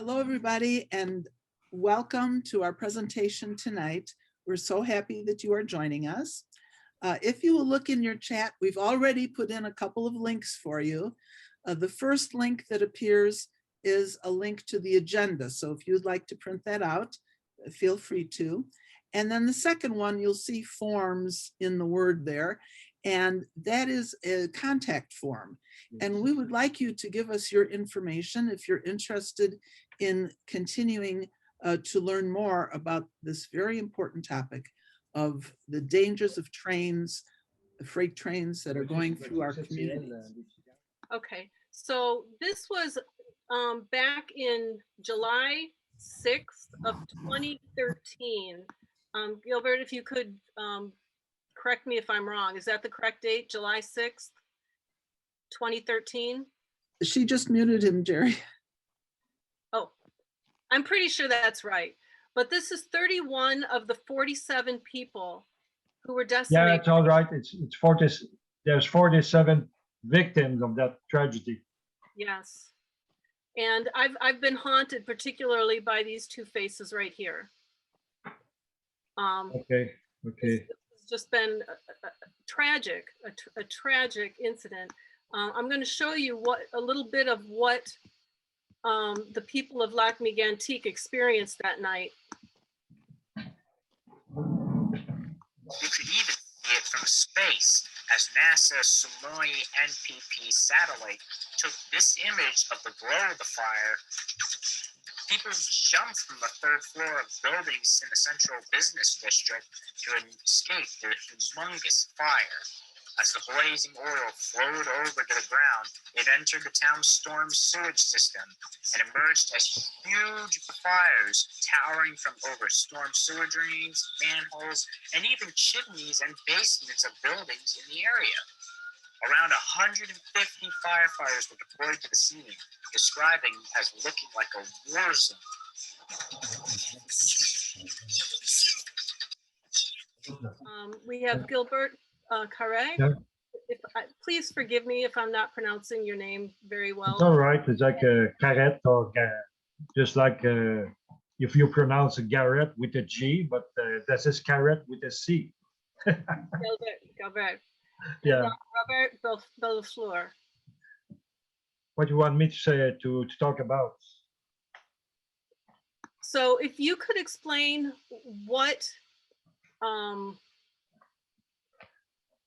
Hello, everybody, and welcome to our presentation tonight. We're so happy that you are joining us. If you will look in your chat, we've already put in a couple of links for you. The first link that appears is a link to the agenda. So if you'd like to print that out, feel free to. And then the second one, you'll see forms in the Word there. And that is a contact form. And we would like you to give us your information if you're interested in continuing to learn more about this very important topic of the dangers of trains, the freight trains that are going through our communities. Okay, so this was back in July 6th of 2013. Gilbert, if you could correct me if I'm wrong. Is that the correct date, July 6th, 2013? She just muted him, Jerry. Oh, I'm pretty sure that's right. But this is 31 of the 47 people who were decimated. Yeah, it's all right. It's 40. There's 47 victims of that tragedy. Yes. And I've been haunted particularly by these two faces right here. Okay. It's just been tragic, a tragic incident. I'm going to show you a little bit of what the people of Lac-Mégantic experienced that night. You could even see it from space as NASA's Sumoi NPP satellite took this image of the glow of the fire. People jumped from the third floor of buildings in the central business district to escape the humongous fire. As the blazing oil flowed over to the ground, it entered the town's storm sewage system and emerged as huge fires towering from over storm sewer drains, manholes, and even chimneys and basements of buildings in the area. Around 150 firefighters were deployed to the scene, describing as looking like a war zone. We have Gilbert Carette. Yeah. Please forgive me if I'm not pronouncing your name very well. It's all right. It's like Carette or just like if you pronounce a Garrett with a G, but this is Carette with a C. Gilbert. Yeah. Robert Bellefleur. What do you want me to say to talk about? So if you could explain what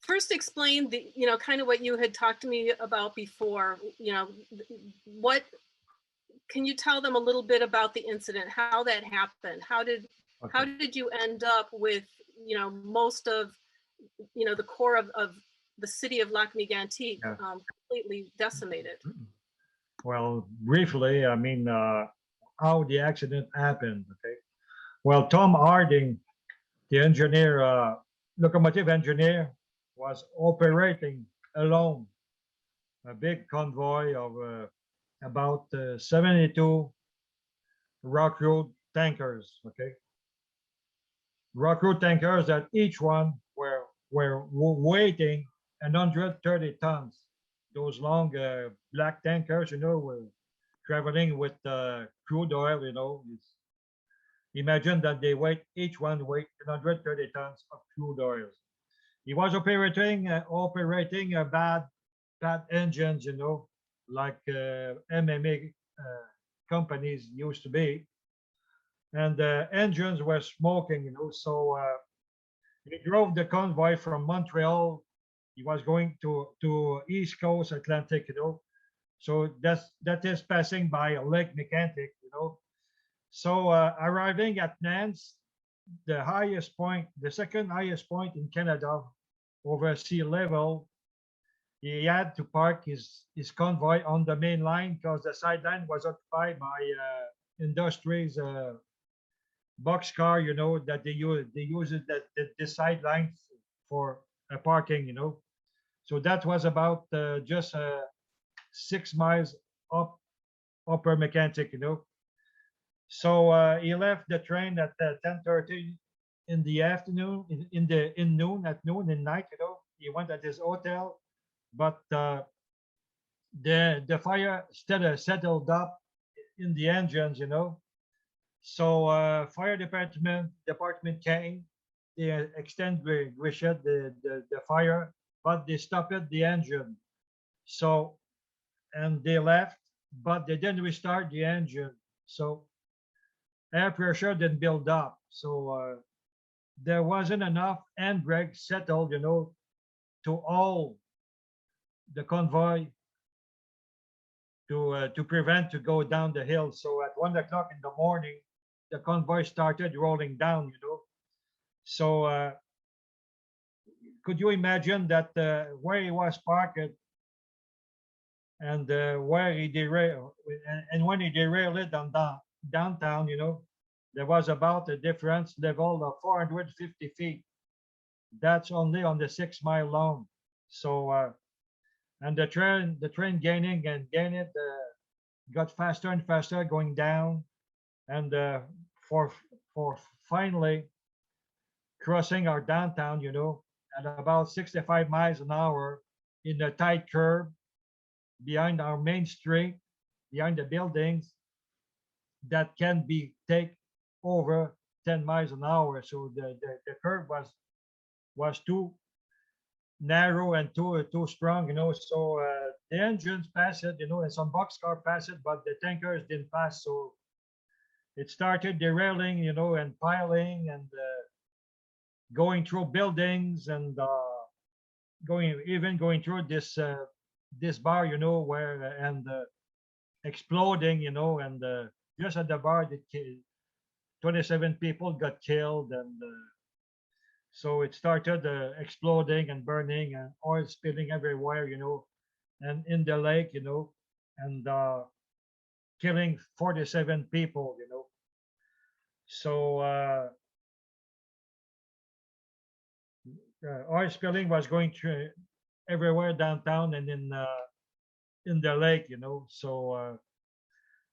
first explain the, kind of what you had talked to me about before, what, can you tell them a little bit about the incident, how that happened? How did you end up with, most of, the core of the city of Lac-Mégantic completely decimated? Well, briefly, I mean, how the accident happened, okay? Well, Tom Harding, the engineer, locomotive engineer, was operating alone a big convoy of about 72 Rock Road tankers, okay? Rock Road tankers that each one were weighting 130 tons. Those long black tankers, were traveling with crude oil, imagine that each one weight 130 tons of crude oil. He was operating bad engines, like MMA companies used to be, and the engines were smoking, So he drove the convoy from Montreal. He was going to East Coast Atlantic, So that is passing by Lac-Mégantic, So arriving at Nantes, the highest point, the second highest point in Canada over sea level, he had to park his convoy on the main line because the sideline was occupied by industries boxcar, that they use it the sideline for parking, So that was about just 6 miles up Upper Mégantic, So he left the train at 10:30 in the afternoon, at noon, in night, He went at his hotel, but the fire settled up in the engines, you know. So fire department came, they extinguished the fire, but they stopped the engine. So and they left, but they didn't restart the engine. So air pressure didn't build up. So there wasn't enough handbrake settled, you know, to all the convoy to prevent to go down the hill. So at 1 o'clock in the morning, the convoy started rolling down, you know. So could you imagine that where he was parked and where he derailed, and when he derailed it downtown, you know, there was about a difference level of 450 feet. That's only on the 6 mile long. So and the train gaining and gaining got faster and faster going down, and for finally crossing our downtown, you know, at about 65 miles an hour in a tight curve behind our main street, behind the buildings that can be take over 10 miles an hour. So the curve was too narrow and too strong, you know. So the engines passed it, you know, and some boxcar passed it, but the tankers didn't pass. So it started derailing, you know, and piling and going through buildings and going through this bar, you know, where and exploding, you know, and just at the bar, 27 people got killed, and so it started exploding and burning and oil spilling everywhere, you know, and in the lake, you know, and killing 47 people, you know. So oil spilling was going through everywhere downtown and in the lake, you know. So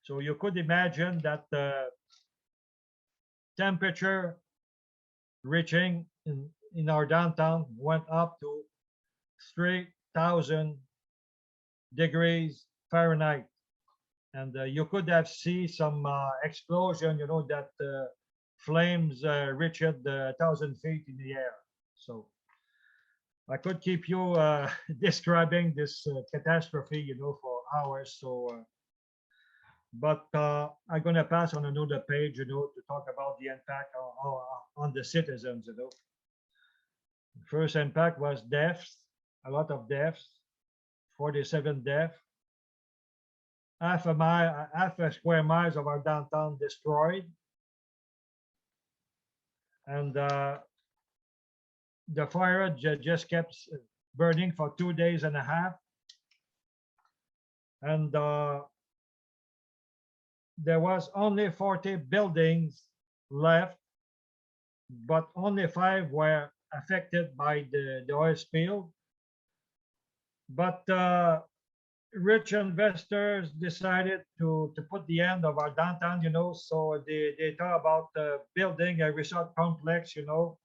so you could imagine that the temperature reaching in our downtown went up to 3,000 degrees Fahrenheit, and you could have seen some explosion, you know, that flames reached 1,000 feet in the air. So I could keep you describing this catastrophe, you know, for hours. So, but I'm gonna pass on another page, you know, to talk about the impact on the citizens, you know. First impact was deaths, a lot of deaths, 47 deaths. Half a square miles of our downtown destroyed, and the fire just kept burning for 2 days and a half, and there was only 40 buildings left, but only 5 were affected by the oil spill. But rich investors decided to put the end of our downtown, you know, so they thought about building a resort complex, you know,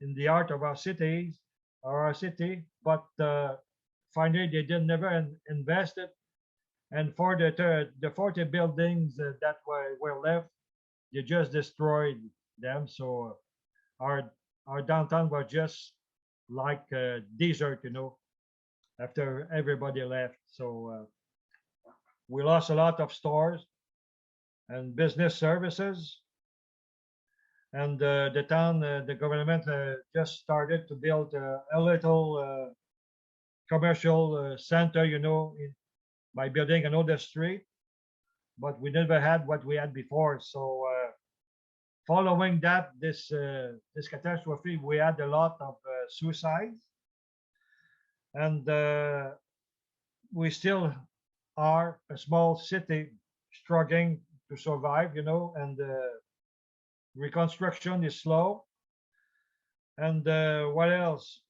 in the heart of our cities or our city, but finally they didn't never invest it. And for the 40 buildings that were left, they just destroyed them. So our downtown was just like a desert, you know, after everybody left. So we lost a lot of stores and business services. And the town, the government just started to build a little commercial center, you know, by building another street. But we never had what we had before. So following that, this catastrophe, we had a lot of suicides. And we still are a small city struggling to survive, you know, and reconstruction is slow. And what else?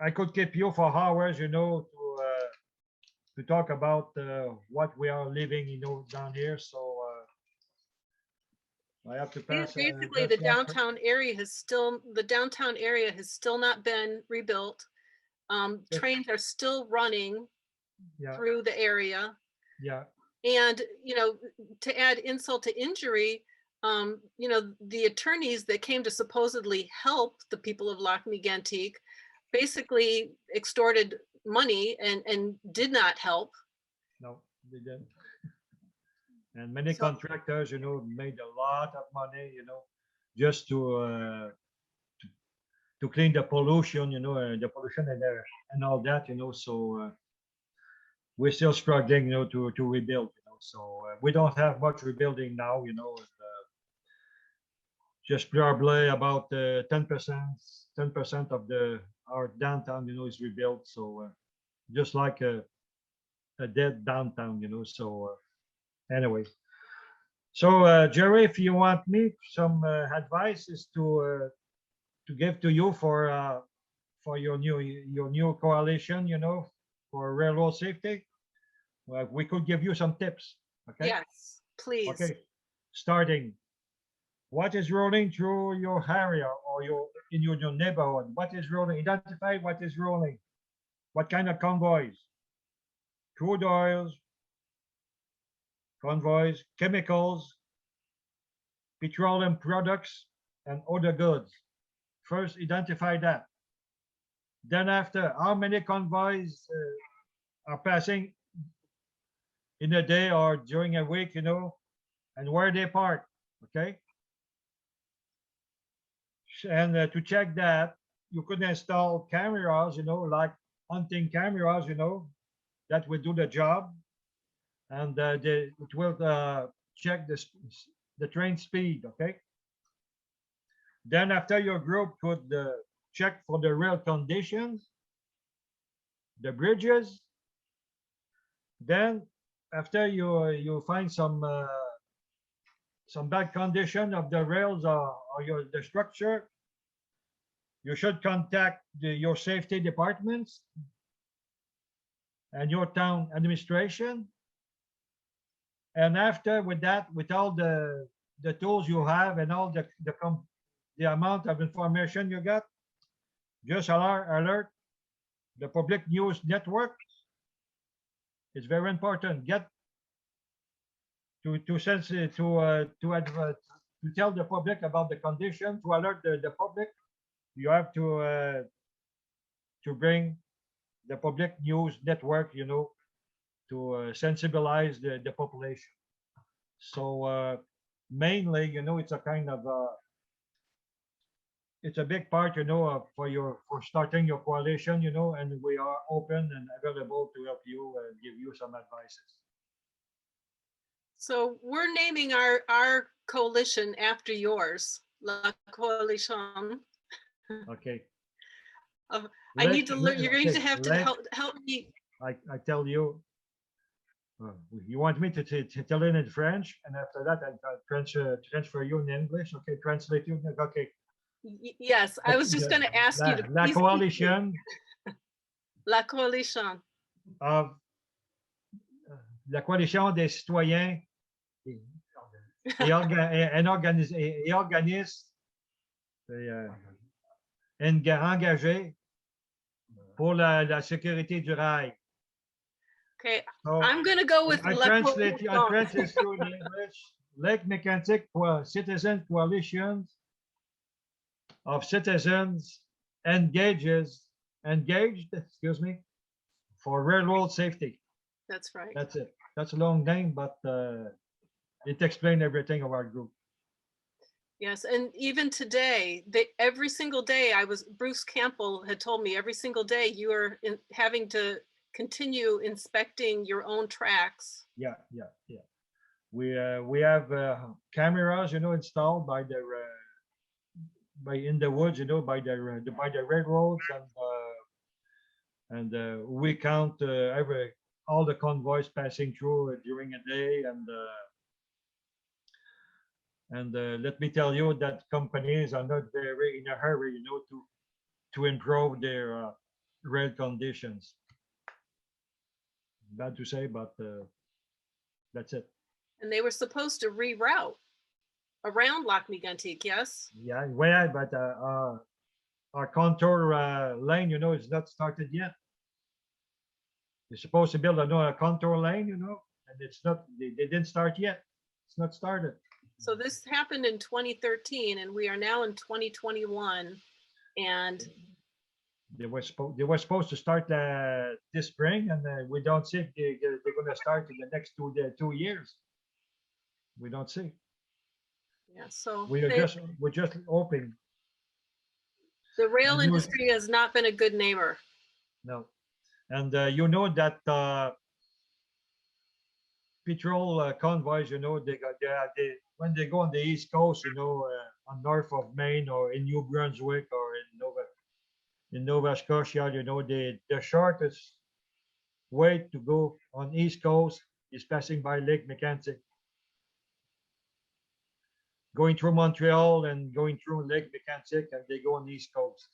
I could keep you for hours, you know, to talk about what we are living, you know, down here. So I have to pass. Basically, the downtown area has still not been rebuilt. Trains are still running Yeah. through the area. Yeah. And, to add insult to injury, the attorneys that came to supposedly help the people of Lac-Mégantic basically extorted money and did not help. No, they didn't. And many So- contractors, made a lot of money, just to clean the pollution, the pollution and all that, so we're still struggling, to rebuild, so we don't have much rebuilding now, just probably about 10% of our downtown, is rebuilt, so just like a dead downtown, so anyway. So Jerry, if you want me some advice is to give to you for your new coalition, for railroad safety, well, we could give you some tips. Okay. Yes, please. Okay. Starting, what is rolling through your area or in your neighborhood? What is rolling? Identify what is rolling. What kind of convoys? Crude oils, convoys, chemicals, petroleum products, and other goods. First, identify that. Then after, how many convoys are passing in a day or during a week, and where they park, okay? And to check that, you could install cameras, like hunting cameras, that will do the job. And it will check the train speed, okay? Then after your group could check for the rail conditions, the bridges. Then after you find some bad condition of the rails or the structure, you should contact your safety departments and your town administration. And after with that, with all the tools you have and all the amount of information you got, just alert the public news network. It's very important. Get to sense to tell the public about the condition, to alert the public. You have to bring the public news network, to sensibilize the population. So mainly, it's a kind of it's a big part, for starting your coalition, and we are open and available to help you and give you some advices. So we're naming our coalition after yours, La Coalition. Okay. I need to learn. You're going okay, to have to help me. I tell you, you want me to tell it in French, and after that I transfer you in English. Okay, translate you. Okay. Yes, I was just going to ask you to La please. coalition La Coalition. of la coalition des citoyens et organismes engagés pour la sécurité du rail. Okay, So I'm going to go with I La translate Coalition. you in English. Lac-Mégantic Citizen Coalitions of citizens engaged, for railroad safety. That's right. That's it. That's a long name, but it explains everything of our group. Yes, and even today, every single day Bruce Campbell had told me every single day you are having to continue inspecting your own tracks. Yeah. We have cameras, installed by in the woods, by the railroads, and we count all the convoys passing through during a day, and let me tell you that companies are not very in a hurry, to improve their rail conditions. Bad to say, but that's it. And they were supposed to reroute around Lac-Mégantic, yes? Yeah, but our contour lane, is not started yet. You're supposed to build a contour lane, and it's not. They didn't start yet. It's not started. So this happened in 2013 and we are now in 2021. And They were supposed to start this spring, and we don't see if they're going to start in the next 2 years. We don't see. yeah, so We're just hoping. the rail And industry has not been a good neighbor. No, and you know that petrol convoys, you know, they when they go on the East Coast, you know, on north of Maine or in New Brunswick or in Nova Scotia, you know, the shortest way to go on East Coast is passing by Lac-Mégantic, going through Montreal and going through Lac-Mégantic, and they go on the East Coast.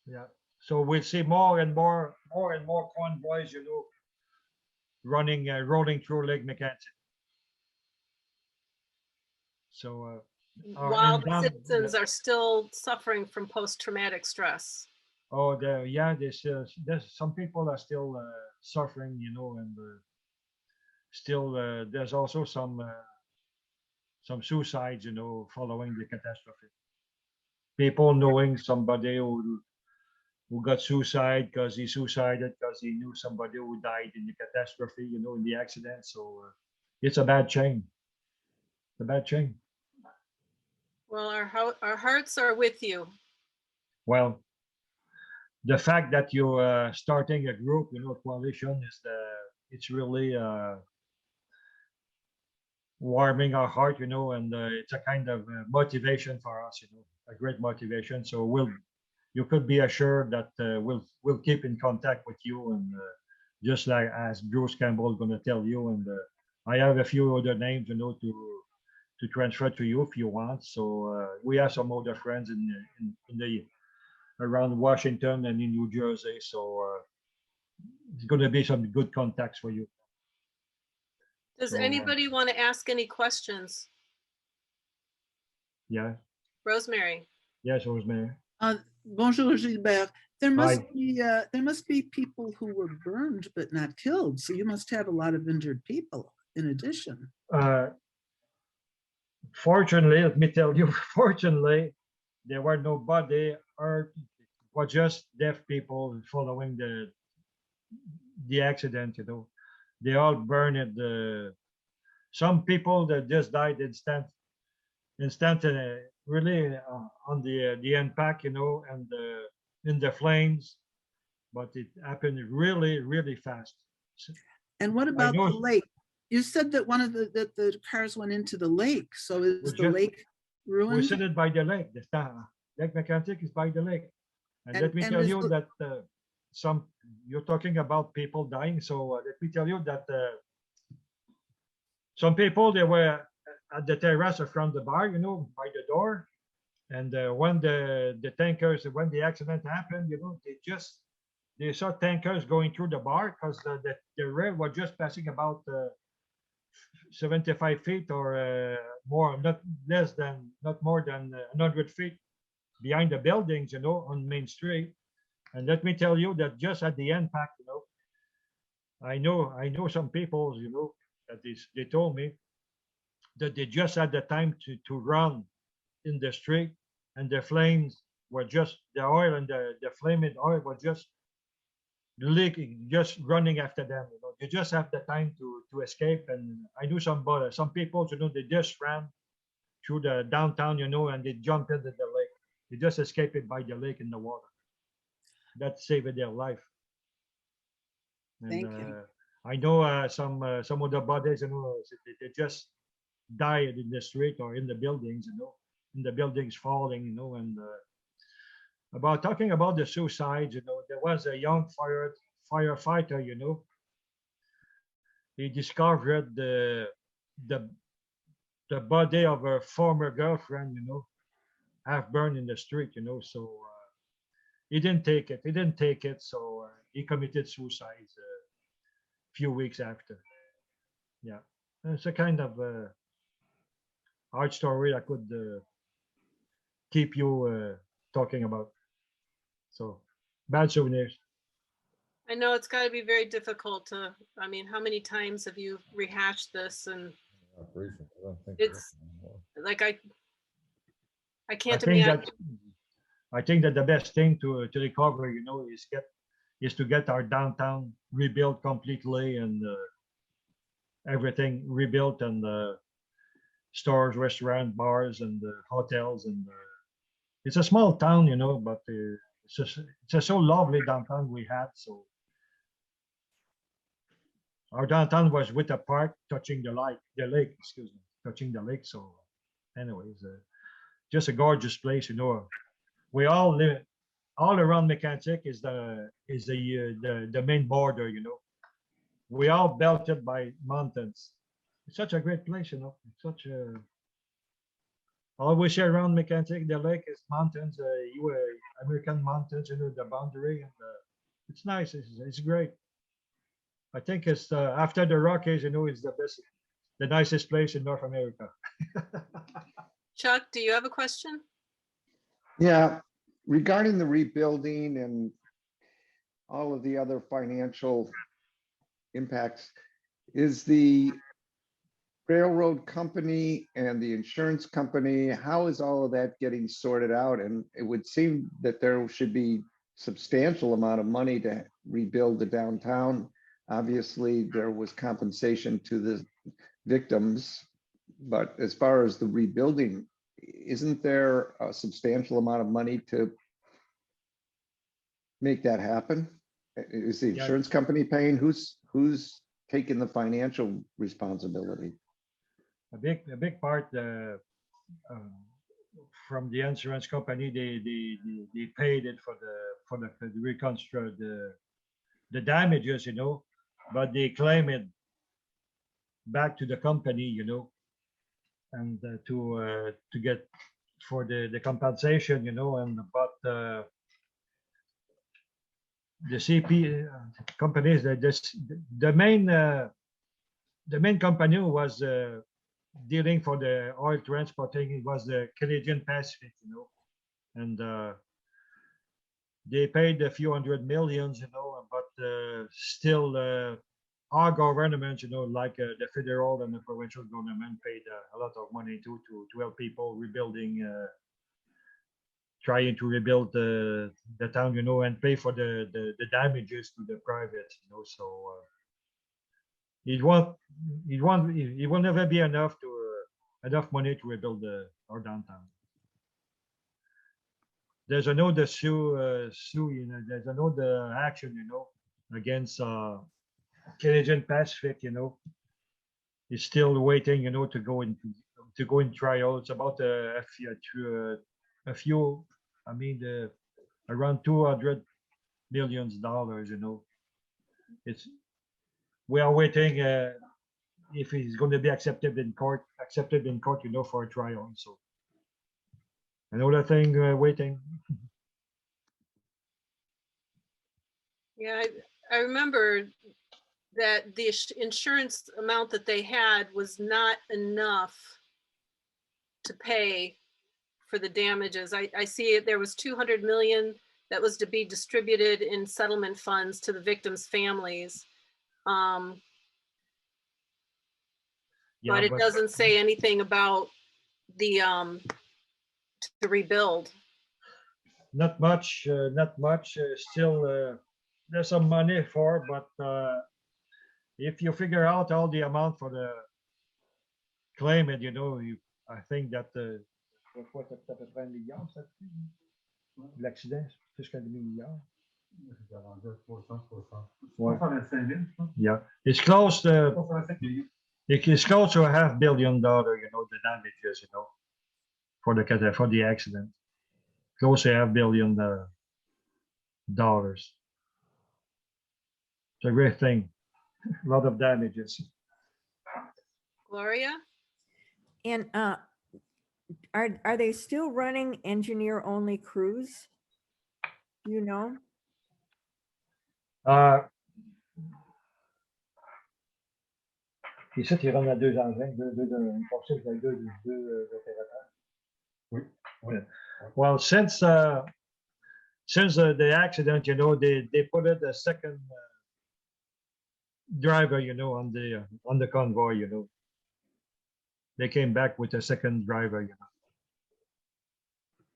Yeah. So we'll see more and more convoys, you know, rolling through Lac-Mégantic. So While the citizens are still suffering from post-traumatic stress. oh, there's some people are still suffering, you know, and still there's also some suicides, you know, following the catastrophe. People knowing somebody who got suicide because he suicided because he knew somebody who died in the catastrophe, you know, in the accident. So it's a bad chain. It's a bad chain. Well, our hearts are with you. Well, the fact that you're starting a group, you know, coalition, it's really warming our heart, you know, and it's a kind of motivation for us, you know, a great motivation. So you could be assured that we'll keep in contact with you, and just like as Bruce Campbell going to tell you, and I have a few other names, you know, to transfer to you if you want. So we have some other friends in the around Washington and in New Jersey. So it's going to be some good contacts for you. Does So, anybody want to ask any questions? Yeah. Rosemary. Yes, Rosemary. Bonjour, Gilbert. There Hi. must be people who were burned but not killed. So you must have a lot of injured people in addition. Fortunately, let me tell you, fortunately, there were nobody hurt. It was just deaf people following the accident, you know. They all burned at some people that just died really on the impact, you know, and in the flames, but it happened really, really fast. And what about the lake? You said that that the cars went into the lake. So is the lake ruined? We're sitting by the lake. The Lac-Mégantic is by the lake. And let me tell you that you're talking about people dying. So let me tell you that some people, they were at the terrace around the bar, you know, by the door. And when when the accident happened, you know, they saw tankers going through the bar because the rail was just passing about 75 feet or more, not more than 100 feet behind the buildings, you know, on Main Street. And let me tell you that just at the impact, you know, I know some people, you know, that they told me that they just had the time to run in the street, and the flames were just the oil and the flaming oil were just leaking, just running after them. You know, they just have the time to escape. And I knew some people, you know, they just ran through the downtown, you know, and they jumped into the lake. They just escaped it by the lake in the water. That saved their life. And, thank you. I know some of the bodies, you know, they just died in the street or in the buildings, you know, in the buildings falling, you know. And talking about the suicides, you know, there was a young firefighter, you know. He discovered the body of a former girlfriend, you know, half burned in the street, you know. So he didn't take it. So he committed suicide a few weeks after. Yeah, it's a kind of hard story I could keep you talking about. So bad souvenirs. I know it's got to be very difficult to, I mean, how many times have you rehashed this? And it's like, I I can't think imagine. that I think that the best thing to recover, is to get our downtown rebuilt completely and everything rebuilt and stores, restaurant, bars, and hotels and it's a small town, but it's a so lovely downtown we had. So our downtown was with a park touching the lake, excuse me, touching the lake. So anyways, just a gorgeous place, We all live all around Mégantic is the main border, We all belted by mountains. It's such a great place, It's such a always here around Mégantic, the lake is mountains, American mountains, the boundary, and it's nice. It's great. I think it's after the Rockies, it's the best, the nicest place in North America. Chuck, do you have a question? Yeah, regarding the rebuilding and all of the other financial impacts, is the railroad company and the insurance company, how is all of that getting sorted out? And it would seem that there should be substantial amount of money to rebuild the downtown. Obviously, there was compensation to the victims, but as far as the rebuilding, isn't there a substantial amount of money to make that happen? Is the Yeah. insurance company paying? Who's taking the financial responsibility? A big part from the insurance company, they paid it for the reconstruct the damages, but they claim it back to the company, and to get for the compensation, and but the CP companies that the main company who was dealing for the oil transporting, it was the Canadian Pacific, and they paid a few $100 million, but still our government, like the federal and the provincial government paid a lot of money to help people rebuilding, trying to rebuild the town, and pay for the damages to the private, so it will never be enough money to rebuild our downtown. There's another there's another action, against Canadian Pacific, is still waiting, to go in trial. It's about a few, I mean, around $200 million, we are waiting if he's going to be accepted in court, for a trial. So another thing waiting. Yeah, I remember that the insurance amount that they had was not enough to pay for the damages. I see it, there was 200 million that was to be distributed in settlement funds to the victims' families. Yeah, but it doesn't say anything about the to rebuild. Not much. Still, there's some money for, but if you figure out all the amount for the claimant, I think that l'accident, jusqu'à 2 milliards. Yeah, it's close to. It's close to $500 million, the damages, for the accident. Close to $500 million. It's a great thing. A lot of damages. Gloria? And are they still running engineer only crews? Do you know? Ici, il run à 2 engins, une poursuite avec deux opérateurs. Oui. Well, since since the accident, they put it a second driver, on the convoy, they came back with a second driver,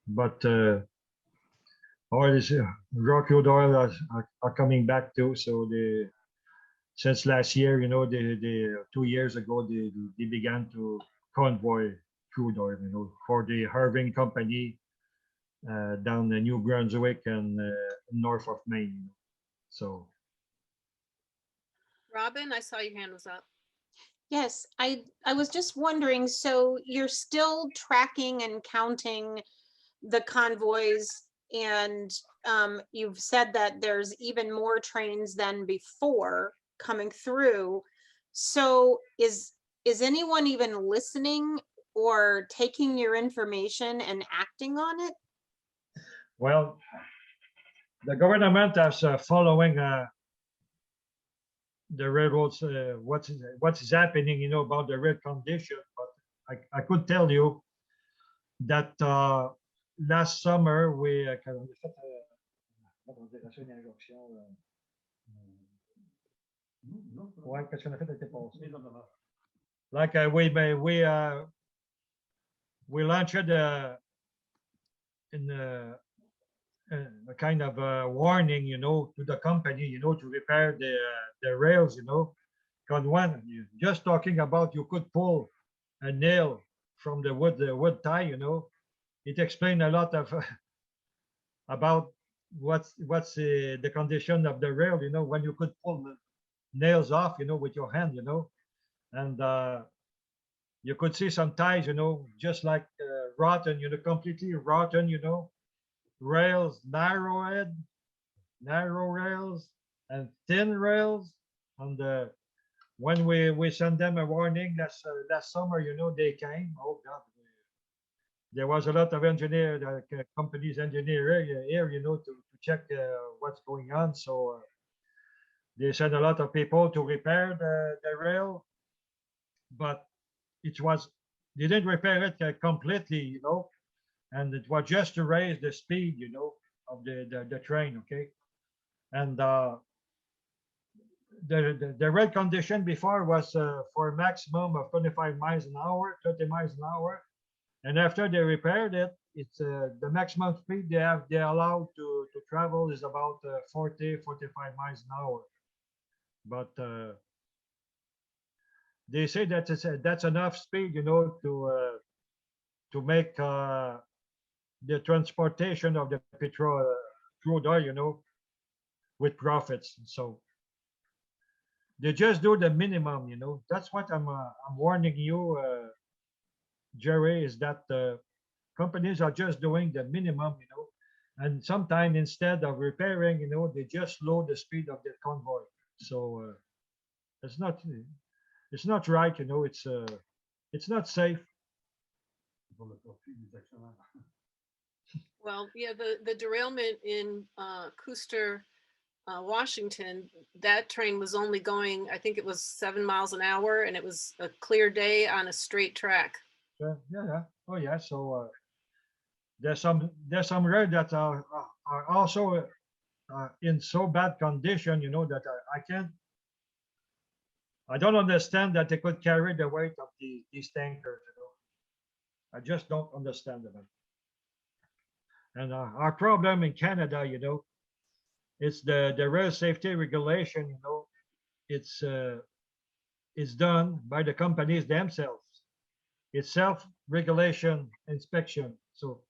but oil is raw crude oil are coming back too. So since last year, they 2 years ago, they began to convoy crude oil, for the Irving company down in New Brunswick and north of Maine. So Robin, I saw your hand was up. Yes, I was just wondering, so you're still tracking and counting the convoys, and you've said that there's even more trains than before coming through. So is anyone even listening or taking your information and acting on it? well, the government is following the railroads, what is happening, about the rail condition. But I could tell you that last summer quand on a fait, comment dire, une injonction, ouais, qu'est-ce qu'on a fait l'été passé? Like we launched in a kind of a warning, to the company, to repair the rails, because when you just talking about you could pull a nail from the wood tie, it explained a lot of about what's the condition of the rail, when you could pull the nails off, with your hand, and you could see some ties, just like rotten, completely rotten, rails, narrow rails, and thin rails. And when we sent them a warning last summer, they came. Oh God, there was a lot of companies engineer here, to check what's going on. So they sent a lot of people to repair the rail, but they didn't repair it completely, and it was just to raise the speed, of the train, okay? And the rail condition before was for a maximum of 25 miles an hour, 30 miles an hour. And after they repaired it, it's the maximum speed they're allowed to travel is about 40, 45 miles an hour. But they say that that's enough speed, to make the transportation of the petrol, crude oil, with profits. So they just do the minimum, That's what I'm warning you, Jerry, is that companies are just doing the minimum, and sometimes instead of repairing, they just slow the speed of the convoy. So it's not right, it's not safe. Well, yeah, the derailment in Custer, Washington, that train was only going, I think it was 7 miles an hour, and it was a clear day on a straight track. Yeah. Oh yeah. So there's some rail that are also in so bad condition, that I don't understand that they could carry the weight of these tankers. I just don't understand them. And our problem in Canada, it's the rail safety regulation. It's done by the companies themselves. It's self-regulation inspection. So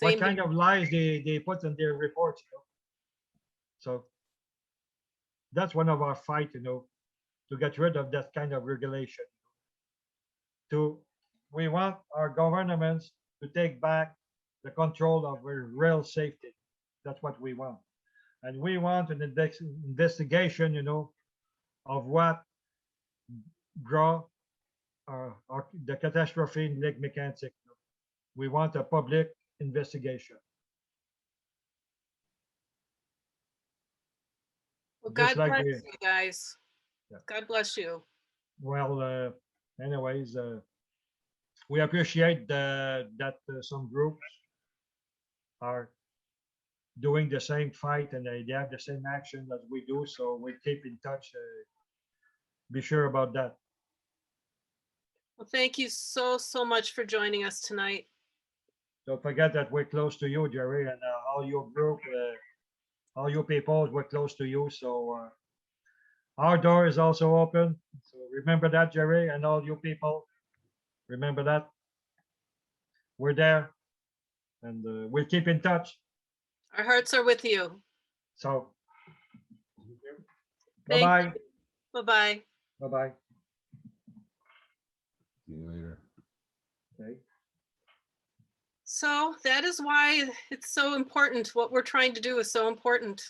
what kind of lies they put in their reports, So that's one of our fight, to get rid of that kind of regulation. We want our governments to take back the control of rail safety. That's what we want. And we want an investigation, of what brought the catastrophe in Lac-Mégantic. We want a public investigation. Well, Just God like bless you guys. Yeah. God bless you. Well, anyways, we appreciate that some groups are doing the same fight and they have the same action as we do. So we keep in touch. Be sure about that. Well, thank you so, so much for joining us tonight. Don't forget that we're close to you, Jerry, and all your group, all you people, we're close to you. So our door is also open. So remember that, Jerry, and all you people. Remember that. We're there, and we'll keep in touch. Our hearts are with you. So, Thank bye-bye. Bye-bye. Bye-bye. See you later. Okay. So that is why it's so important. What we're trying to do is so important.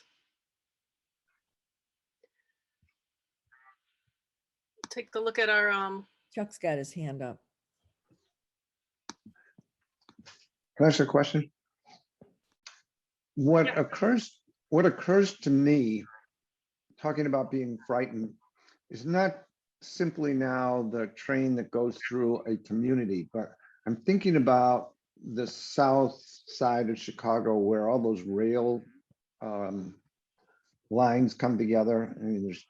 Take a look at our Chuck's got his hand up. Can I ask a question? What Yeah. occurs to me, talking about being frightened, is not simply now the train that goes through a community, but I'm thinking about the south side of Chicago where all those rail lines come together. I mean, there's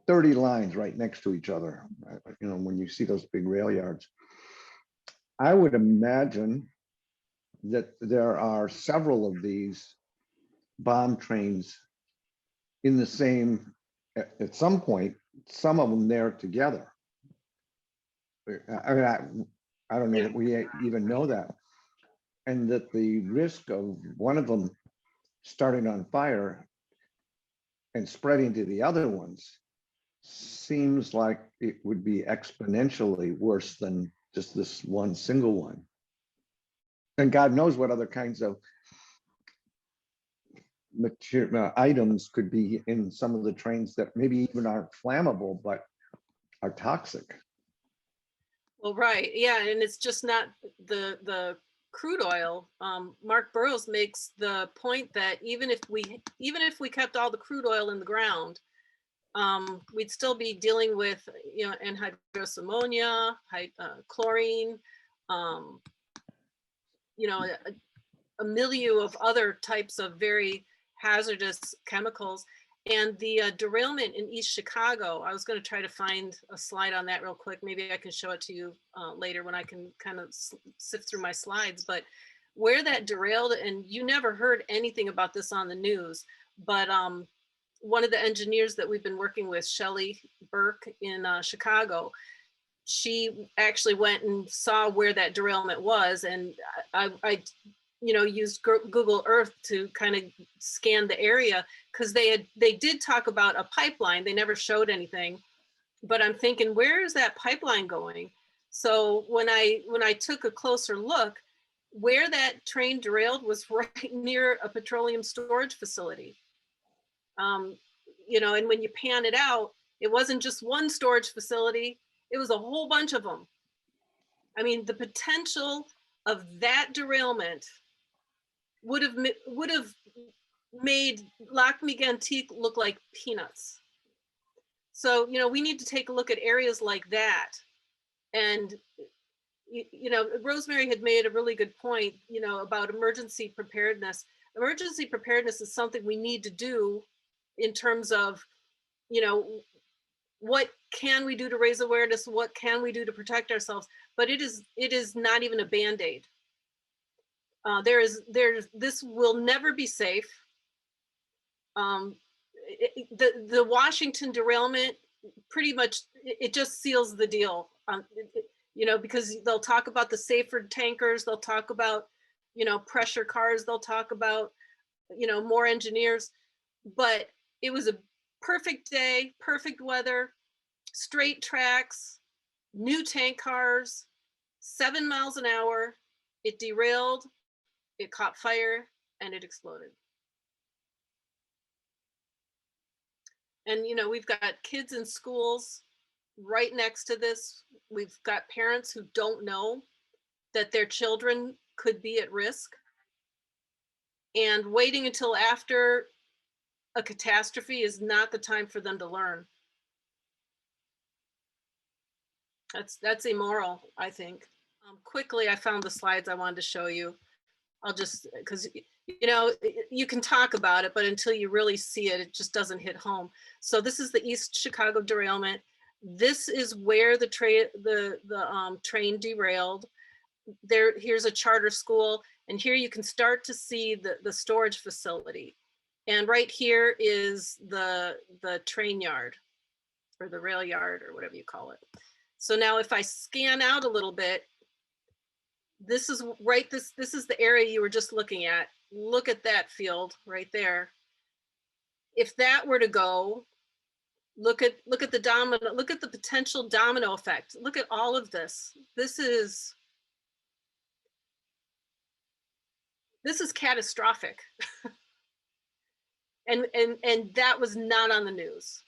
30 lines right next to each other. You know, when you see those big rail yards, I would imagine that there are several of these bomb trains in the same, at some point, some of them there together. I mean, I don't know that we even know that. And that the risk of one of them starting on fire and spreading to the other ones seems like it would be exponentially worse than just this one single one. And God knows what other kinds of material items could be in some of the trains that maybe even aren't flammable, but are toxic. well, right, yeah, and it's just not the crude oil. Mark Burrows makes the point that even if we kept all the crude oil in the ground, we'd still be dealing with, you know, anhydrous ammonia, chlorine, you know, a milieu of other types of very hazardous chemicals. And the derailment in East Chicago, I was going to try to find a slide on that real quick. Maybe I can show it to you later when I can kind of sift through my slides. But where that derailed, and you never heard anything about this on the news, but one of the engineers that we've been working with, Shelley Burke in Chicago, she actually went and saw where that derailment was. And I you know, used Google Earth to kind of scan the area, because they did talk about a pipeline. They never showed anything, but I'm thinking, where is that pipeline going? So when I took a closer look, where that train derailed was right near a petroleum storage facility. You know, and when you pan it out, it wasn't just one storage facility, it was a whole bunch of them. I mean, the potential of that derailment would have made Lac-Mégantic look like peanuts. So, you know, we need to take a look at areas like that. And, you know, Rosemary had made a really good point, you know, about emergency preparedness. Emergency preparedness is something we need to do in terms of, you know, what can we do to raise awareness? What can we do to protect ourselves? But it is not even a Band-Aid. This will never be safe. The Washington derailment pretty much, it just seals the deal. You know, because they'll talk about the safer tankers, they'll talk about, you know, pressure cars, they'll talk about, you know, more engineers, but it was a perfect day, perfect weather, straight tracks, new tank cars, 7 miles an hour. It derailed, it caught fire, and it exploded. And, you know, we've got kids in schools right next to this. We've got parents who don't know that their children could be at risk. And waiting until after a catastrophe is not the time for them to learn. That's immoral, I think. Quickly, I found the slides I wanted to show you. I'll just, because, you know, you can talk about it, but until you really see it, it just doesn't hit home. So this is the East Chicago derailment. This is where the train derailed. Here's a charter school, and here you can start to see the storage facility. And right here is the train yard, or the rail yard, or whatever you call it. So now if I scan out a little bit, this is right, this is the area you were just looking at. Look at that field right there. If that were to go, look at the domino, look at the potential domino effect. Look at all of this. This is catastrophic. And that was not on the news.